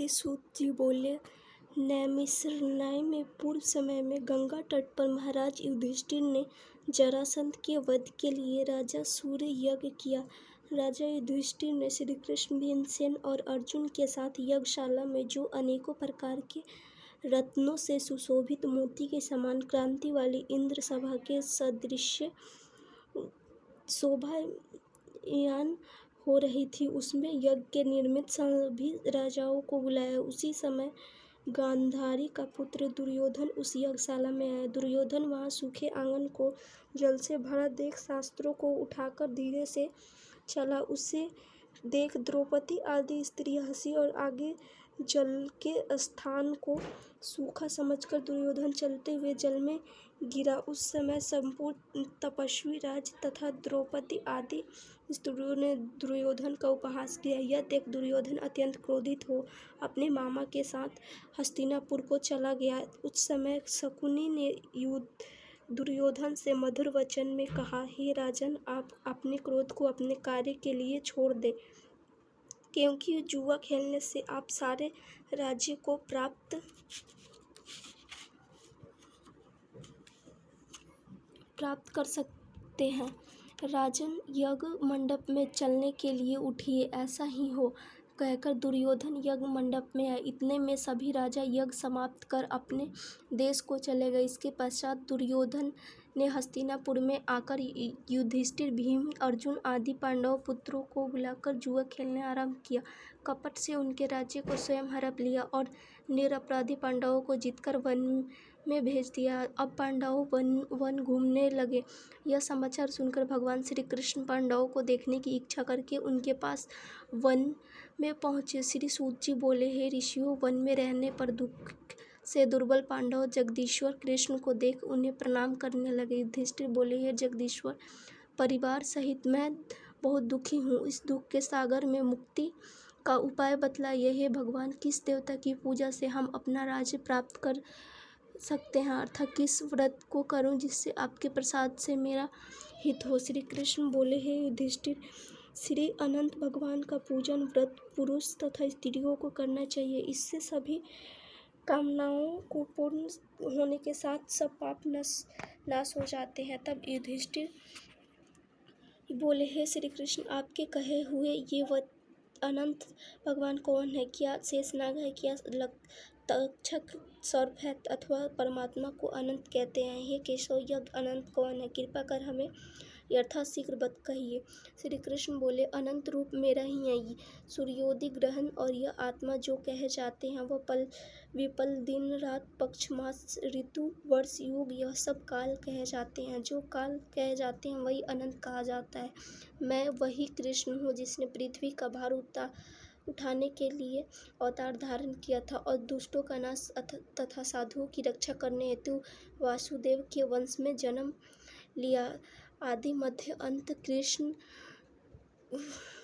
श्री सूत जी बोले, नैमिषारण्य में पूर्व समय में गंगा तट पर महाराज युधिष्ठिर ने जरासंध के वध के लिए राजा सूर्य यज्ञ किया। राजा युधिष्ठिर ने श्री कृष्ण, भीमसेन और अर्जुन के साथ यज्ञशाला में जो अनेकों प्रकार के रत्नों से सुशोभित मोती के समान कांति वाली इंद्र सभा के सदृश शोभायमान हो रही थी, उसमें यज्ञ के निमित्त सभी राजाओं को बुलाया। उसी समय गांधारी का पुत्र दुर्योधन उस यज्ञशाला में आया। दुर्योधन वहां सूखे आंगन को जल से भरा देख शस्त्रों को उठाकर धीरे से चला। उसे देख द्रौपदी आदि स्त्रियां हंसी और आगे जल के स्थान को सूखा समझकर दुर्योधन चलते हुए जल में गिरा। उस समय संपूर्ण तपस्वी राज तथा द्रौपदी आदि स्त्रियों ने दुर्योधन का उपहास किया। यह देख दुर्योधन अत्यंत क्रोधित हो अपने मामा के साथ हस्तिनापुर को चला गया। उस समय शकुनी ने दुर्योधन से मधुर वचन में कहा, हे राजन, आप अपने क्रोध को अपने कार्य के लिए छोड़ दें, क्योंकि जुआ खेलने से आप सारे राज्य को प्राप्त कर सकते हैं। राजन, यज्ञ मंडप में चलने के लिए उठिए, ऐसा ही हो, कहकर दुर्योधन यज्ञ मंडप में आए। इतने में सभी राजा यज्ञ समाप्त कर अपने देश को चले गए। इसके पश्चात दुर्योधन ने हस्तिनापुर में आकर युधिष्ठिर, भीम, अर्जुन आदि पांडव पुत्रों को बुलाकर जुआ खेलने आरंभ किया। कपट से उनके राज्य को स्वयं हड़प लिया और निरपराधी पांडवों को जीतकर वन में भेज दिया। अब पांडव वन घूमने लगे। यह समाचार सुनकर भगवान श्री कृष्ण पांडवों को देखने की इच्छा करके उनके पास वन में पहुंचे। श्री सूत जी बोले, हे ऋषियों, वन में रहने पर दुख से दुर्बल पांडव जगदीश्वर कृष्ण को देख उन्हें प्रणाम करने लगे। युधिष्ठिर बोले, हे जगदीश्वर, परिवार सहित मैं बहुत दुखी हूँ। इस दुख के सागर में मुक्ति का उपाय बतलाइए। हे भगवान, किस देवता की पूजा से हम अपना राज्य प्राप्त कर सकते हैं, अर्थात किस व्रत को करूं जिससे आपके प्रसाद से मेरा हित हो। श्री कृष्ण बोले, हे युधिष्ठिर, श्री अनंत भगवान का पूजन व्रत पुरुष तथा स्त्रियों को करना चाहिए। इससे सभी कामनाओं को पूर्ण होने के साथ सब पाप नाश हो जाते हैं। तब युधिष्ठिर बोले, हे श्री कृष्ण, आपके कहे हुए ये अनंत भगवान कौन है? क्या शेषनाग है? क्या तक्षक सर्प है? अथवा परमात्मा को अनंत कहते हैं? हे केशव, यज्ञ अनंत कौन है? कृपा कर हमें यथाशीघ्र बत कहिए। श्री कृष्ण बोले, अनंत रूप मेरा ही है। सूर्योदय, ग्रहण और यह आत्मा जो कहे जाते हैं, वह पल विपल, दिन रात, पक्ष मास, ऋतु वर्ष युग, यह सब काल कहे जाते हैं। जो काल कहे जाते हैं वही अनंत कहा जाता है। मैं वही कृष्ण हूँ जिसने पृथ्वी का भार उठाने के लिए अवतार धारण किया था और दुष्टों का नाश तथा साधुओं की रक्षा करने हेतु वासुदेव के वंश में जन्म लिया। आदि मध्य अंत कृष्ण,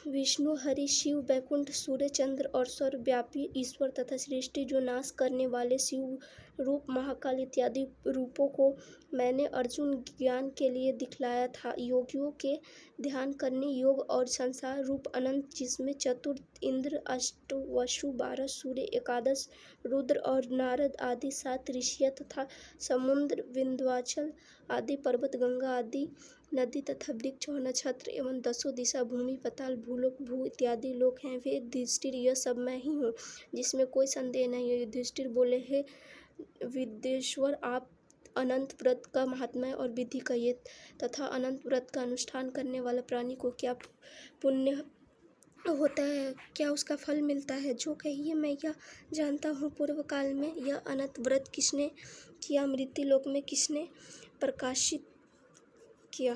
विष्णु, हरि, शिव, वैकुंठ, सूर्य, चंद्र और सर्वव्यापी ईश्वर तथा सृष्टि जो नाश करने वाले शिव रूप, महाकाल इत्यादि रूपों को मैंने अर्जुन ज्ञान के लिए दिखलाया था। योगियों के ध्यान करने योग और संसार रूप अनंत, जिसमें चतुर्थ इंद्र, अष्ट वसु, 12 सूर्य, 11 रुद्र और नारद आदि 7 ऋषियां तथा समुद्र, विंध्याचल आदि पर्वत, गंगा आदि नदी तथा वृक्ष और नक्षत्र एवं 10 दिशा, भूमि, पाताल, भूलोक, भू इत्यादि लोक हैं। वे युधिष्ठिर, यह सब मैं ही हूँ, जिसमें कोई संदेह नहीं है। युधिष्ठिर बोले, हे विदेश्वर, आप अनंत व्रत का महात्म्य और विधि कहिए तथा अनंत व्रत का अनुष्ठान करने वाला प्राणी को क्या पुण्य होता है, क्या उसका फल मिलता है? जो कहिए, मैं यह जानता हूँ, पूर्व काल में यह अनंत व्रत किसने किया, मृत्यु लोक में किसने प्रकाशित किया?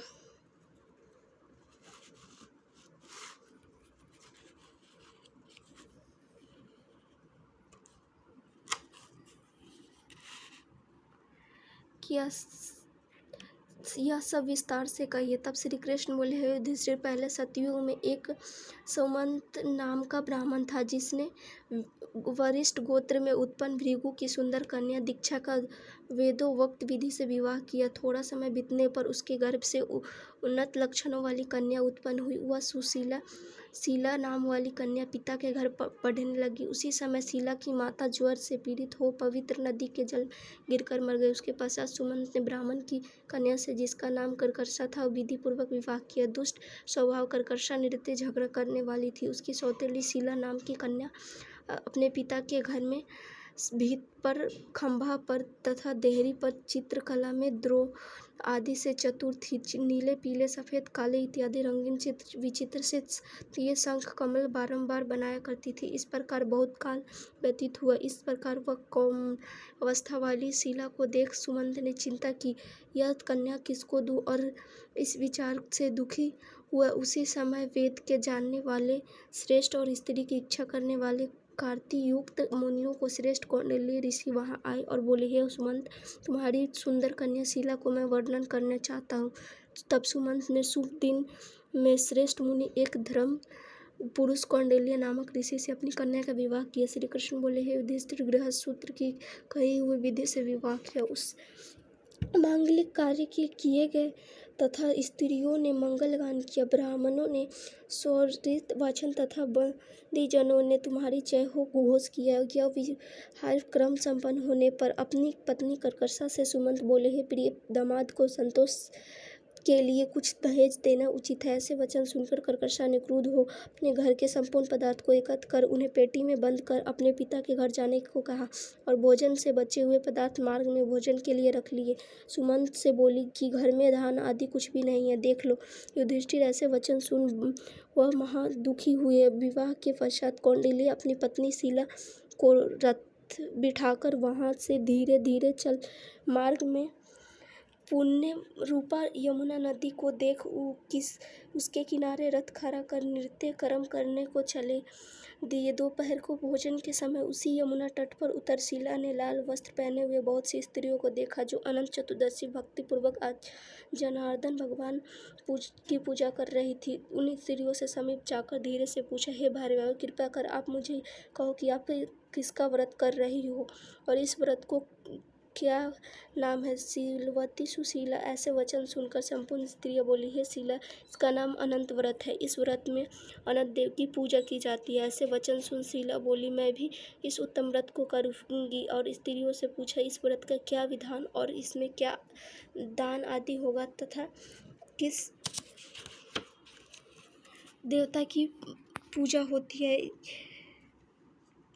यह सब विस्तार से कहिए। तब श्री कृष्ण बोले, हे युधिष्ठिर, पहले सतयुग में एक सुमंत नाम का ब्राह्मण था, जिसने वरिष्ठ गोत्र में उत्पन्न भृगु की सुंदर कन्या दीक्षा का वेदोक्त विधि से विवाह किया। थोड़ा समय बीतने पर उसके गर्भ से उन्नत लक्षणों वाली कन्या उत्पन्न हुई। वह सुशीला शीला नाम वाली कन्या पिता के घर पढ़ने लगी। उसी समय शीला की माता ज्वर से पीड़ित हो पवित्र नदी के जल गिरकर मर गई। उसके पश्चात सुमंत ने ब्राह्मण की कन्या से, जिसका नाम करकर्षा था, विधि पूर्वक विवाह किया। दुष्ट स्वभाव करकर्षा नित्य झगड़ा करने वाली थी। उसकी सौतेली शीला नाम की कन्या अपने पिता के घर में भीत पर, खंभा पर तथा देहरी पर चित्रकला में द्रोह आदि से चतुर थी। नीले, पीले, सफेद, काले इत्यादि रंगीन चित्र विचित्र से ये शंख कमल बारंबार बनाया करती थी। इस प्रकार बहुत काल व्यतीत हुआ। इस प्रकार वह कौम अवस्था वाली शीला को देख सुमंत ने चिंता की, यह कन्या किसको दूँ, और इस विचार से दुखी हुआ। उसी समय वेद के जानने वाले श्रेष्ठ और स्त्री की इच्छा करने वाले कार्तियुक्त मुनियों को श्रेष्ठ कौंडिल्य ऋषि वहां आए और बोले, हे सुमंत, तुम्हारी सुंदर कन्या शीला को मैं वर्णन करना चाहता हूँ। तब सुमंत ने शुभ दिन में श्रेष्ठ मुनि एक धर्म पुरुष कौंडिल्य नामक ऋषि से अपनी कन्या का विवाह किया। श्री कृष्ण बोले, हे युधिष्ठिर, गृहसूत्र की कही हुई विधि से विवाह किया। उस मांगलिक कार्य के किए गए तथा स्त्रियों ने मंगल गान किया। ब्राह्मणों ने स्वरित वाचन तथा बंदीजनों ने तुम्हारी जय हो घोष किया। यह विहार क्रम संपन्न होने पर अपनी पत्नी करकर्षा से सुमंत बोले, हे प्रिय दामाद को संतोष के लिए कुछ दहेज देना उचित है। ऐसे वचन सुनकर करकर्षा ने क्रुद्ध हो अपने घर के संपूर्ण पदार्थ को एकत्र कर उन्हें पेटी में बंद कर अपने पिता के घर जाने को कहा और भोजन से बचे हुए पदार्थ मार्ग में भोजन के लिए रख लिए। सुमंत से बोली कि घर में धान आदि कुछ भी नहीं है, देख लो। युधिष्ठिर ऐसे वचन सुन वह महा दुखी हुए। विवाह के पश्चात कौंडिल्य अपनी पत्नी शीला को रथ बिठाकर वहां से धीरे धीरे चल मार्ग में पुण्य रूपा यमुना नदी को देख उसके किनारे रथ खड़ा कर नृत्य कर्म करने को चले दिए। दोपहर को भोजन के समय उसी यमुना तट पर उतर शीला ने लाल वस्त्र पहने हुए बहुत सी स्त्रियों को देखा, जो अनंत चतुर्दशी भक्ति पूर्वक आज जनार्दन भगवान की पूजा कर रही थी। उन स्त्रियों से समीप जाकर धीरे से पूछा, हे भार्गव, कृपया कर आप मुझे कहो कि आप किसका व्रत कर रही हो और इस व्रत को क्या नाम है। शीलवती सुशीला ऐसे वचन सुनकर संपूर्ण स्त्रियां बोली, हे शीला, इसका नाम अनंत व्रत है। इस व्रत में अनंत देव की पूजा की जाती है। ऐसे वचन सुन शीला बोली, मैं भी इस उत्तम व्रत को करूंगी। और स्त्रियों से पूछा, इस व्रत का क्या विधान और इसमें क्या दान आदि होगा तथा किस देवता की पूजा होती है।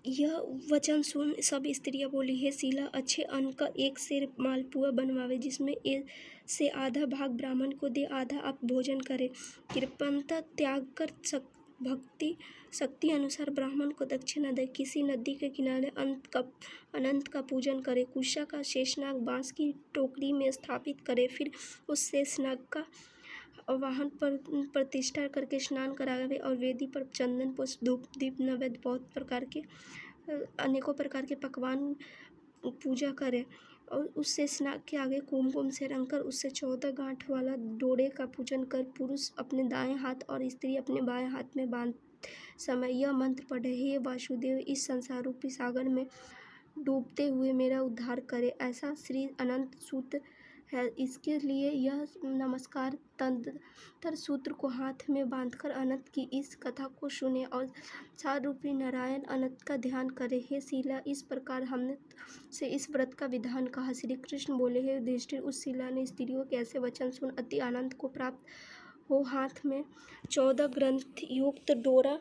यह वचन सुन सब स्त्रियां बोली, हे शीला, अच्छे अन्न का एक सेर मालपुआ बनवावे, जिसमें से आधा भाग ब्राह्मण को दे, आधा आप भोजन करें। कृपणता त्याग कर भक्ति शक्ति अनुसार ब्राह्मण को दक्षिणा दे। किसी नदी के किनारे अनंत का पूजन करे। कुशा का शेषनाग बांस की टोकरी में स्थापित करे। फिर उस शेषनाग का वाहन पर प्रतिष्ठा करके स्नान करावे और वेदी पर चंदन पुष्प धूप दीप नैवेद्य बहुत प्रकार के अनेकों प्रकार के पकवान पूजा करे और उससे स्नान के आगे कुमकुम से रंगकर उससे 14 गांठ वाला डोरे का पूजन कर पुरुष अपने दाएं हाथ और स्त्री अपने बाएं हाथ में बांध समय यह मंत्र पढ़े, हे वासुदेव, इस संसार रूपी सागर में डूबते हुए मेरा उद्धार करे। ऐसा श्री अनंत सूत्र है। इसके लिए यह नमस्कार तंत्र सूत्र को हाथ में बांधकर अनंत की इस कथा को सुने और सार रूपी नारायण अनंत का ध्यान करे। हे शीला, इस प्रकार हमने से इस व्रत का विधान कहा। श्री कृष्ण बोले, हे युधिष्ठिर, उस शीला ने स्त्रियों के ऐसे वचन सुन अति आनंद को प्राप्त हो हाथ में 14 ग्रंथ युक्त डोरा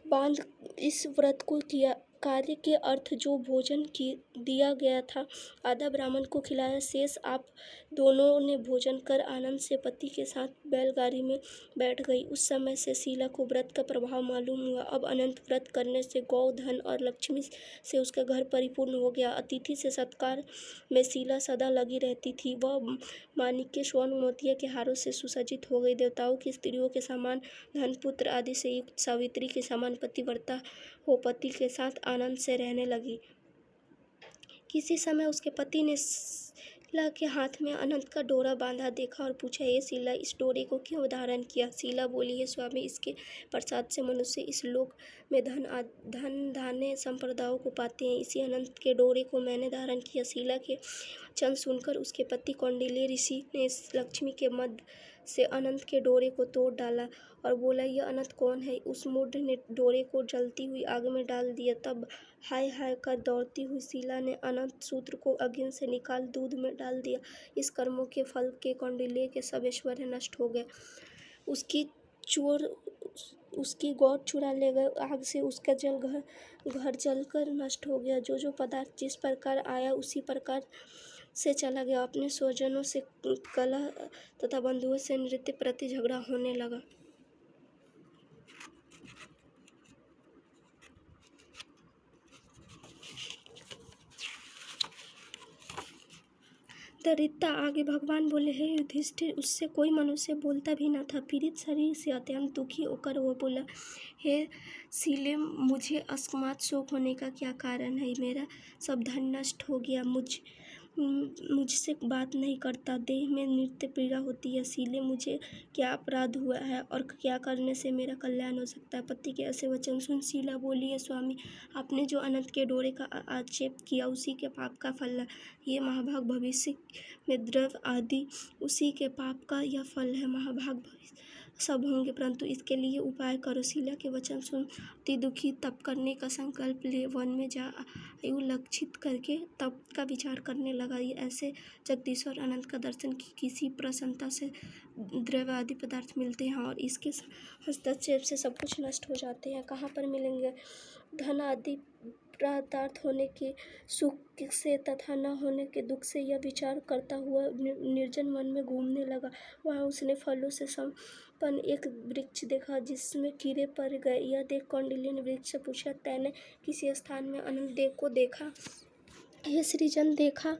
बांध इस व्रत को किया। कार्य के अर्थ जो भोजन की दिया गया था आधा ब्राह्मण को खिलाया, शेष आप दोनों ने भोजन कर आनंद से पति के साथ बैलगाड़ी में बैठ गई। उस समय से शीला को व्रत का प्रभाव मालूम हुआ। अब अनंत व्रत करने से गौ धन और लक्ष्मी से उसका घर परिपूर्ण हो गया। अतिथि से सत्कार में शीला सदा लगी रहती थी। वह माणिक्य स्वर्ण मोतिया के हारों से सुसज्जित हो गई। देवताओं की स्त्रियों के समान धन पुत्र आदि से युक्त सावित्री के समान पतिव्रता हो पति के साथ आनंद से रहने लगी। किसी समय उसके पति ने शीला के हाथ में अनंत का डोरा बांधा देखा और पूछा, हे शीला, इस डोरे को क्यों धारण किया? शीला बोली, हे स्वामी, इसके प्रसाद से मनुष्य इस लोक में धन धान्य संपदाओं को पाते हैं। इसी अनंत के डोरे को मैंने धारण किया। शीला के वचन सुनकर उसके पति कौंडिल्य ऋषि ने लक्ष्मी के मद से अनंत के डोरे को तोड़ डाला और बोला, यह अनंत कौन है? उस मूढ़ ने डोरे को जलती हुई आग में डाल दिया। तब हाय हाय कर दौड़ती हुई शीला ने अनंत सूत्र को अग्नि से निकाल दूध में डाल दिया। इस कर्मों के फल के कौंडिल्य के सब ऐश्वर्य नष्ट हो गए। उसकी गौर चुरा ले गए। आग से उसका घर जलकर नष्ट हो गया। जो पदार्थ जिस प्रकार आया उसी प्रकार से चला गया। अपने स्वजनों से कलह तथा बंधुओं से नृत्य प्रति झगड़ा होने लगा। दरिद्रता आगे भगवान बोले, हे युधिष्ठिर, उससे कोई मनुष्य बोलता भी न था। पीड़ित शरीर से अत्यंत दुखी होकर वो बोला, हे शीले, मुझे अकस्मात शोक होने का क्या कारण है? मेरा सब धन नष्ट हो गया। मुझसे बात नहीं करता। देह में नित्य पीड़ा होती है। शीले, मुझे क्या अपराध हुआ है और क्या करने से मेरा कल्याण हो सकता है? पति के ऐसे वचन सुन शीला बोली, है स्वामी, आपने जो अनंत के डोरे का आक्षेप किया उसी के पाप का फल है। ये महाभाग, भविष्य में द्रव्य आदि उसी के पाप का यह फल है। महाभाग, भविष्य सब होंगे, परंतु इसके लिए उपाय करो। शीला के वचन सुन अति दुखी तप करने का संकल्प ले वन में जा आयु लक्षित करके तप का विचार करने लगा। ऐसे जगदीश्वर अनंत का दर्शन किसी प्रसन्नता से द्रव्य आदि पदार्थ मिलते हैं और इसके हस्तक्षेप से सब कुछ नष्ट हो जाते हैं। कहाँ पर मिलेंगे? धन आदि पदार्थ होने के सुख से तथा न होने के दुख से यह विचार करता हुआ निर्जन वन में घूमने लगा। वहाँ उसने फलों से संपन्न एक वृक्ष देखा जिसमें कीड़े पड़ गए। यह देख कौंडिल्य ने वृक्ष से पूछा, तैने किसी स्थान में अनंत देव को देखा? हे सृजन, देखा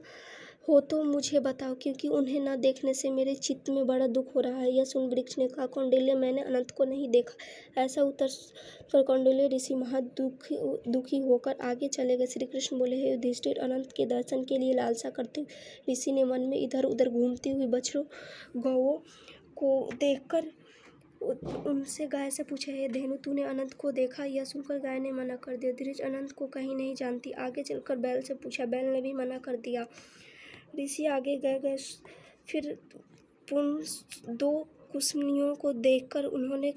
हो तो मुझे बताओ, क्योंकि उन्हें न देखने से मेरे चित्त में बड़ा दुख हो रहा है। यह सुन वृक्ष ने कहा, कौंडिल्य, मैंने अनंत को नहीं देखा। ऐसा उत्तर कर कौंडिल्य ऋषि महा दुखी होकर आगे चले गए। श्री कृष्ण बोले, हे युधिष्ठिर, अनंत के दर्शन के लिए लालसा करते हुए ऋषि ने वन में इधर उधर घूमती हुई बछड़ों गौओं को देखकर उनसे गाय से पूछा, हे धेनु, तूने अनंत को देखा? यह सुनकर गाय ने मना कर दिया। धीरज अनंत को कहीं नहीं जानती। आगे चलकर बैल से पूछा, बैल ने भी मना कर दिया। ऋषि आगे गए। फिर पुनः दो कुसुमियों को देखकर उन्होंने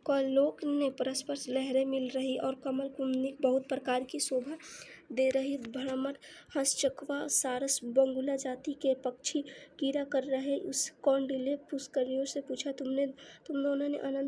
कलोक ने परस्पर लहरें मिल रही और कमल कुमुदिनी बहुत प्रकार की शोभा दे रही भ्रमर, हंस, चकवा, सारस, बगुला जाति के पक्षी कीड़ा कर रहे। उस कौंडिल्य पुष्करिणियों से पूछा, तुम दोनों ने अनंत